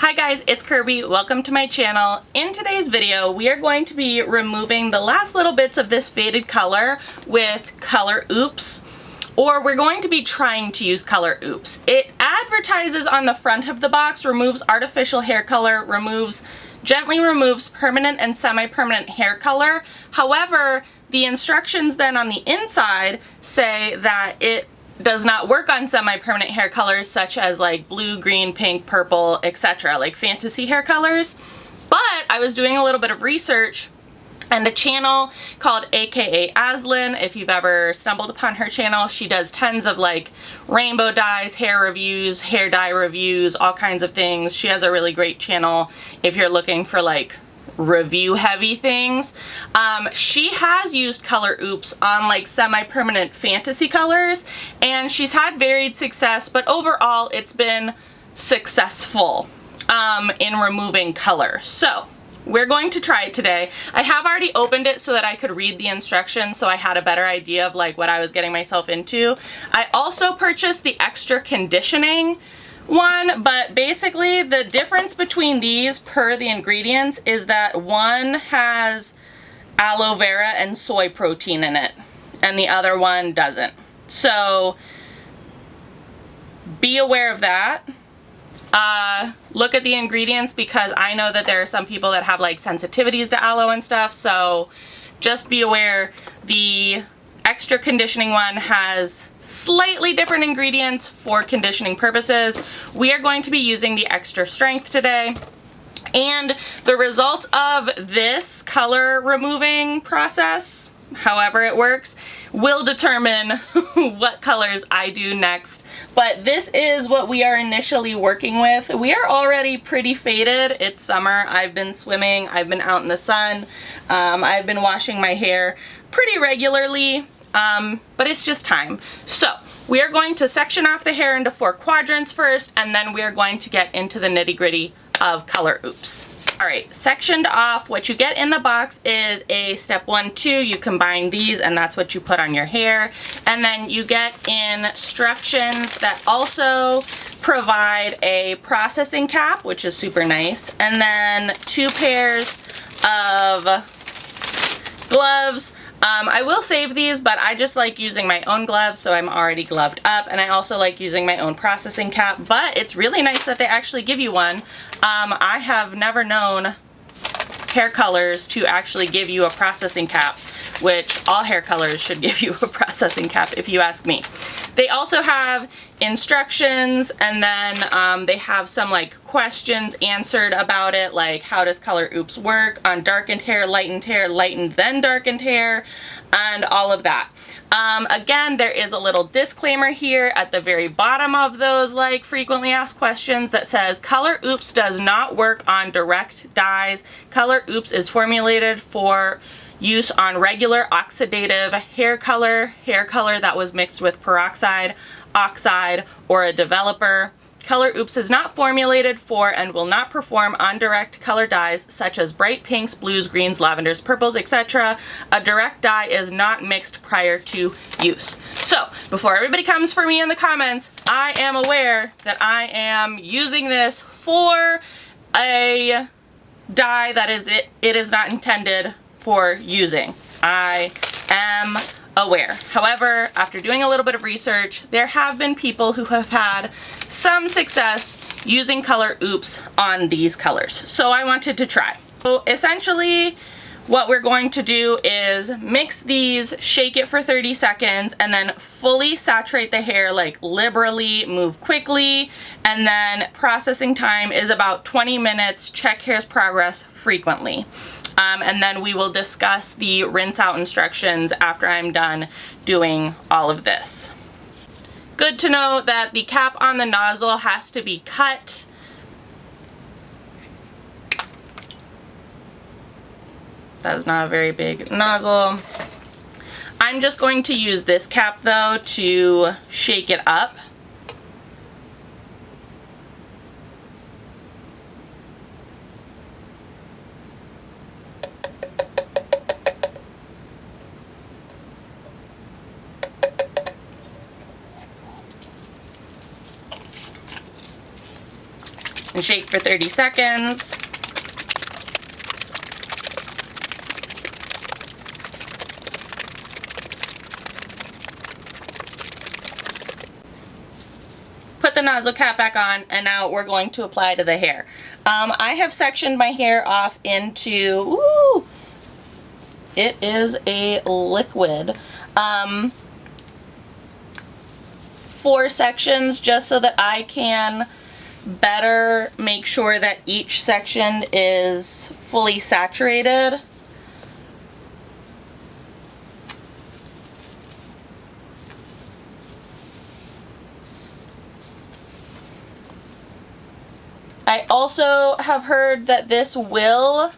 Hi guys, it's Kirby. Welcome to my channel. In today's video, we are going to be removing the last little bits of this faded color with Color Oops, or we're going to be trying to use Color Oops. It advertises on the front of the box, removes artificial hair color, gently removes permanent and semi-permanent hair color. However, the instructions then on the inside say that it does not work on semi-permanent hair colors such as like blue, green, pink, purple, etc., like fantasy hair colors. But I was doing a little bit of research, and a channel called AKA Aslan, if you've ever stumbled upon her channel, she does tons of like rainbow dyes, hair reviews, hair dye reviews, all kinds of things. She has a really great channel if you're looking for like review heavy things. She has used Color Oops on like semi-permanent fantasy colors, and she's had varied success, but overall it's been successful in removing color. So we're going to try it today. I have already opened it so that I could read the instructions, so I had a better idea of like what I was getting myself into. I also purchased the extra conditioning one, but basically the difference between these per the ingredients is that one has aloe vera and soy protein in it and the other one doesn't. So be aware of that. Look at the ingredients, because I know that there are some people that have like sensitivities to aloe and stuff, so just be aware. The extra conditioning one has slightly different ingredients for conditioning purposes. We are going to be using the extra strength today, and the result of this color removing process, however it works, will determine what colors I do next. But this is what we are initially working with. We are already pretty faded. It's summer. I've been swimming. I've been out in the sun. I've been washing my hair pretty regularly. But it's just time. So we are going to section off the hair into 4 quadrants first, and then we are going to get into the nitty-gritty of Color Oops. Alright, sectioned off, what you get in the box is a step 1, 2, you combine these and that's what you put on your hair. And then you get instructions that also provide a processing cap, which is super nice, and then 2 pairs of gloves. I will save these, but I just like using my own gloves, so I'm already gloved up, and I also like using my own processing cap, but it's really nice that they actually give you one. I have never known hair colors to actually give you a processing cap, which all hair colors should give you a processing cap if you ask me. They also have instructions, and then they have some like questions answered about it, like how does Color Oops work on darkened hair, lightened then darkened hair, and all of that. Again, there is a little disclaimer here at the very bottom of those like frequently asked questions that says Color Oops does not work on direct dyes. Color Oops is formulated for use on regular oxidative hair color that was mixed with peroxide, oxide, or a developer. Color Oops is not formulated for and will not perform on direct color dyes such as bright pinks, blues, greens, lavenders, purples, etc. A direct dye is not mixed prior to use. So, before everybody comes for me in the comments, I am aware that I am using this for a dye that it is not intended for using. I am aware. However, after doing a little bit of research, there have been people who have had some success using Color Oops on these colors. So I wanted to try. So essentially, what we're going to do is mix these, shake it for 30 seconds, and then fully saturate the hair, like liberally, move quickly, and then processing time is about 20 minutes. Check hair's progress frequently. And then we will discuss the rinse out instructions after I'm done doing all of this. Good to know that the cap on the nozzle has to be cut. That is not a very big nozzle. I'm just going to use this cap though to shake it up. and shake for 30 seconds. Put the nozzle cap back on, and now we're going to apply to the hair. I have sectioned my hair off into, it is a liquid, 4 sections, just so that I can better make sure that each section is fully saturated. I also have heard that this will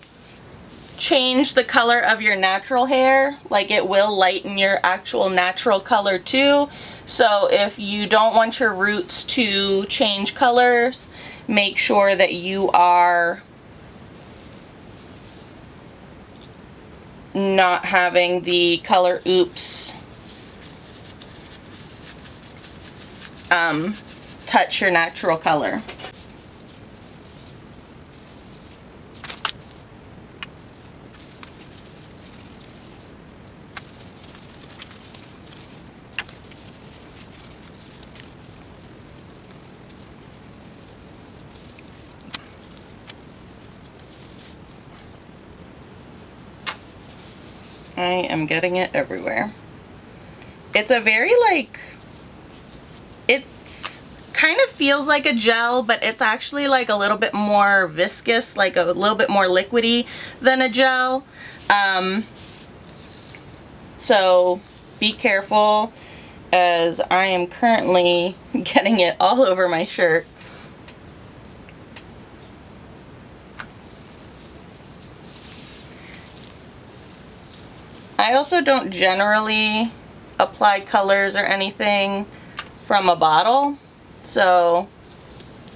change the color of your natural hair, like it will lighten your actual natural color too. So if you don't want your roots to change colors, make sure that you are not having the color oops touch your natural color. I am getting it everywhere. It's a very it's kind of feels like a gel, but it's actually like a little bit more viscous, like a little bit more liquidy than a gel. So be careful, as I am currently getting it all over my shirt. I also don't generally apply colors or anything from a bottle, so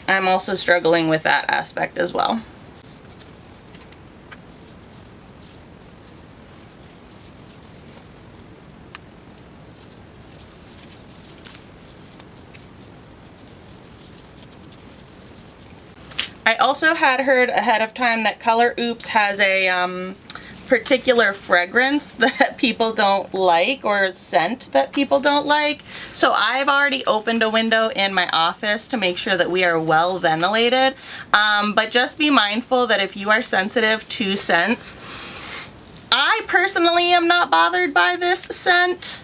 I'm also struggling with that aspect as well. I also had heard ahead of time that Color Oops has a particular fragrance that people don't like, or scent that people don't like. So I've already opened a window in my office to make sure that we are well ventilated. But just be mindful that if you are sensitive to scents, I personally am not bothered by this scent.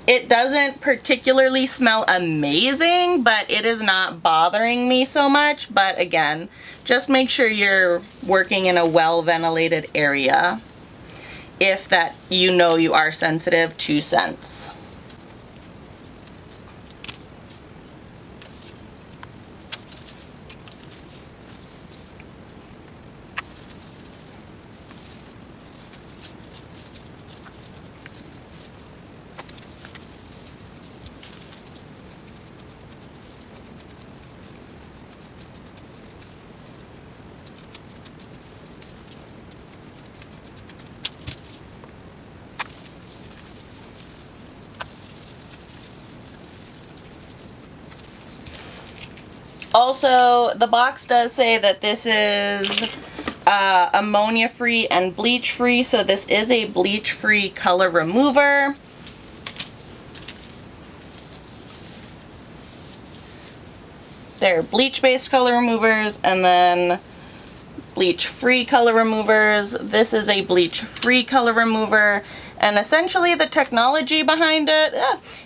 It doesn't particularly smell amazing, but it is not bothering me so much. But again, just make sure you're working in a well-ventilated area if that you know you are sensitive to scents. Also, the box does say that this is ammonia-free and bleach-free, so this is a bleach-free color remover. They're bleach-based color removers, and then bleach-free color removers. This is a bleach-free color remover, and essentially the technology behind it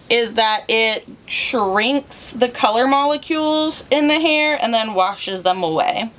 is that it shrinks the color molecules in the hair and then washes them away.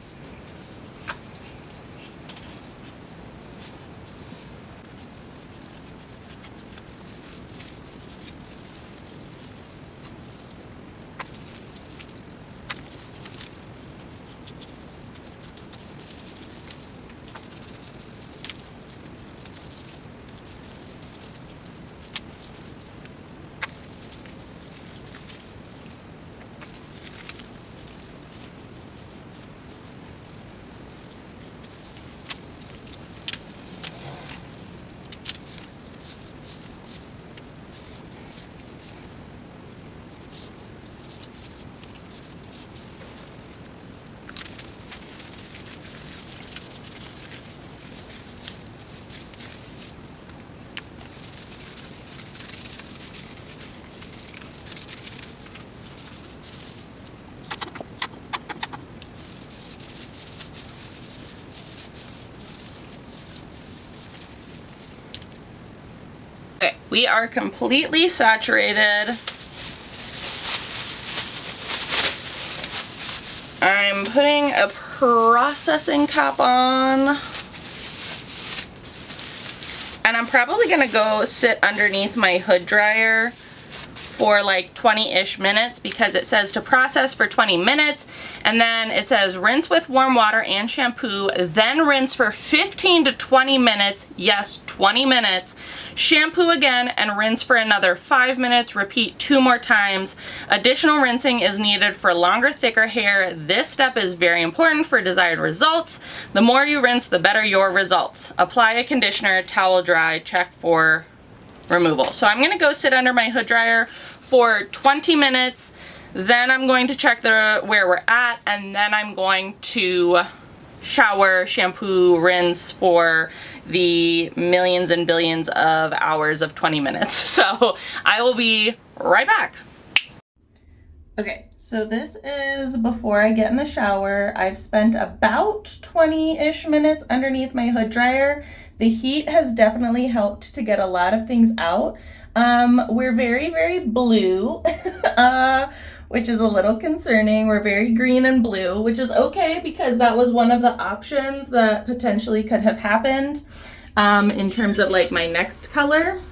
we are completely saturated. I'm putting a processing cap on. And I'm probably gonna go sit underneath my hood dryer for like 20-ish minutes because it says to process for 20 minutes, and then it says rinse with warm water and shampoo, then rinse for 15 to 20 minutes, yes, 20 minutes, shampoo again and rinse for another 5 minutes, repeat 2 more times. Additional rinsing is needed for longer, thicker hair. This step is very important for desired results. The more you rinse, the better your results. Apply a conditioner, towel dry, check for removal. So I'm gonna go sit under my hood dryer for 20 minutes, then I'm going to check where we're at, and then I'm going to shower, shampoo, rinse for the millions and billions of hours of 20 minutes. So I will be right back. Okay, so this is before I get in the shower. I've spent about 20-ish minutes underneath my hood dryer. The heat has definitely helped to get a lot of things out. We're very, very blue, which is a little concerning. We're very green and blue, which is okay because that was one of the options that potentially could have happened in terms of like my next color.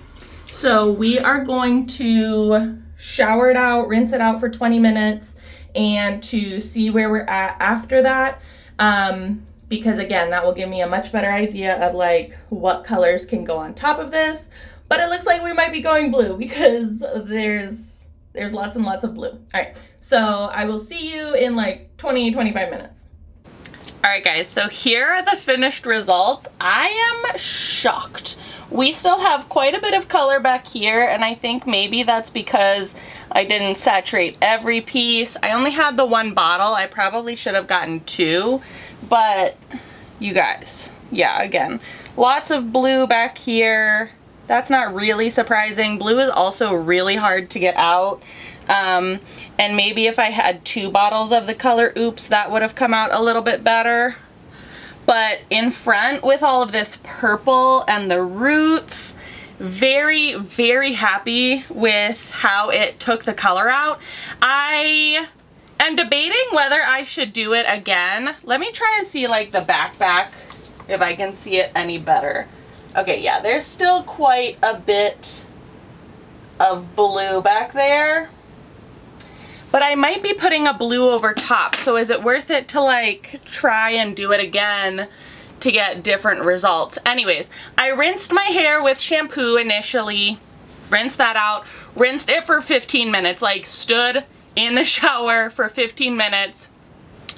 So we are going to shower it out, rinse it out for 20 minutes, and to see where we're at after that. Because again, that will give me a much better idea of like what colors can go on top of this. But it looks like we might be going blue because there's lots and lots of blue. All right, so I will see you in like 20-25 minutes. All right, guys, so here are the finished results. I am shocked. We still have quite a bit of color back here, and I think maybe that's because I didn't saturate every piece. I only had the 1 bottle. I probably should have gotten 2, but you guys, yeah, again, lots of blue back here. That's not really surprising. Blue is also really hard to get out. And maybe if I had 2 bottles of the color Oops, that would have come out a little bit better. But in front with all of this purple and the roots, very, very happy with how it took the color out. I am debating whether I should do it again. Let me try and see like the back if I can see it any better. Okay, yeah, there's still quite a bit of blue back there, but I might be putting a blue over top. So is it worth it to like try and do it again to get different results? Anyways, I rinsed my hair with shampoo initially, rinsed that out, rinsed it for 15 minutes, like stood in the shower for 15 minutes.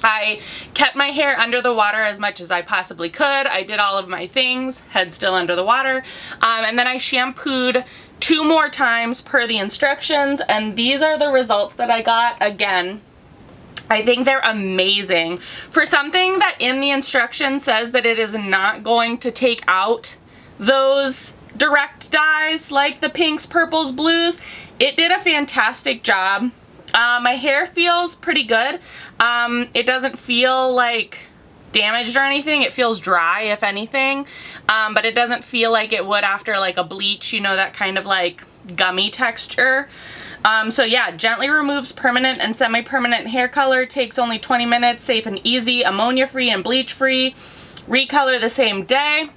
I kept my hair under the water as much as I possibly could. I did all of my things, head still under the water. And then I shampooed 2 more times per the instructions, and these are the results that I got. Again, I think they're amazing. For something that in the instructions says that it is not going to take out those direct dyes like the pinks, purples, blues, it did a fantastic job. My hair feels pretty good. It doesn't feel like damaged or anything. It feels dry, if anything, but it doesn't feel like it would after like a bleach, you know, that kind of like gummy texture. So yeah, gently removes permanent and semi-permanent hair color, takes only 20 minutes, safe and easy, ammonia-free and bleach-free, recolor the same day.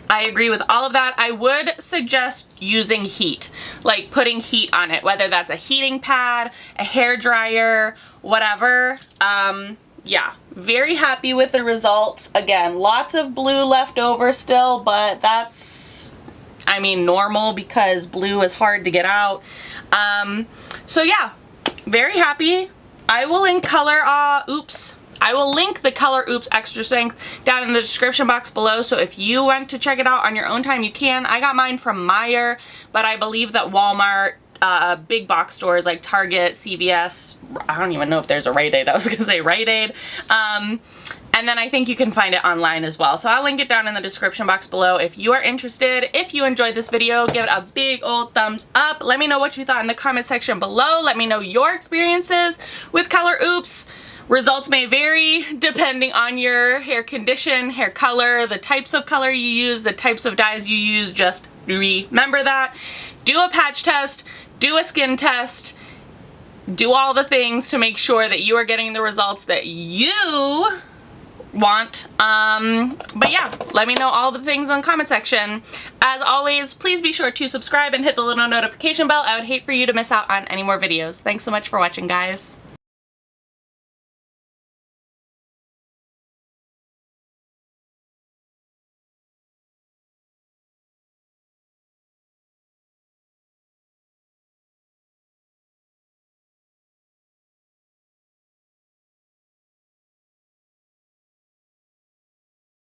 I agree with all of that. I would suggest using heat, like putting heat on it, whether that's a heating pad, a hair dryer, whatever. Yeah, very happy with the results. Again, lots of blue left over still, but that's, I mean, normal because blue is hard to get out. So yeah, very happy. I will link I will link the color Oops Extra Strength down in the description box below, so if you want to check it out on your own time, you can. I got mine from Meijer, but I believe that Walmart, big box stores like Target, CVS, I don't even know if there's a Rite Aid, I was gonna say Rite Aid, and then I think you can find it online as well. So I'll link it down in the description box below if you are interested. If you enjoyed this video, give it a big old thumbs up. Let me know what you thought in the comment section below. Let me know your experiences with color Oops. Results may vary depending on your hair condition, hair color, the types of color you use, the types of dyes you use, just remember that. Do a patch test, do a skin test, do all the things to make sure that you are getting the results that you want. But yeah, let me know all the things in the comment section. As always, please be sure to subscribe and hit the little notification bell. I would hate for you to miss out on any more videos. Thanks so much for watching, guys.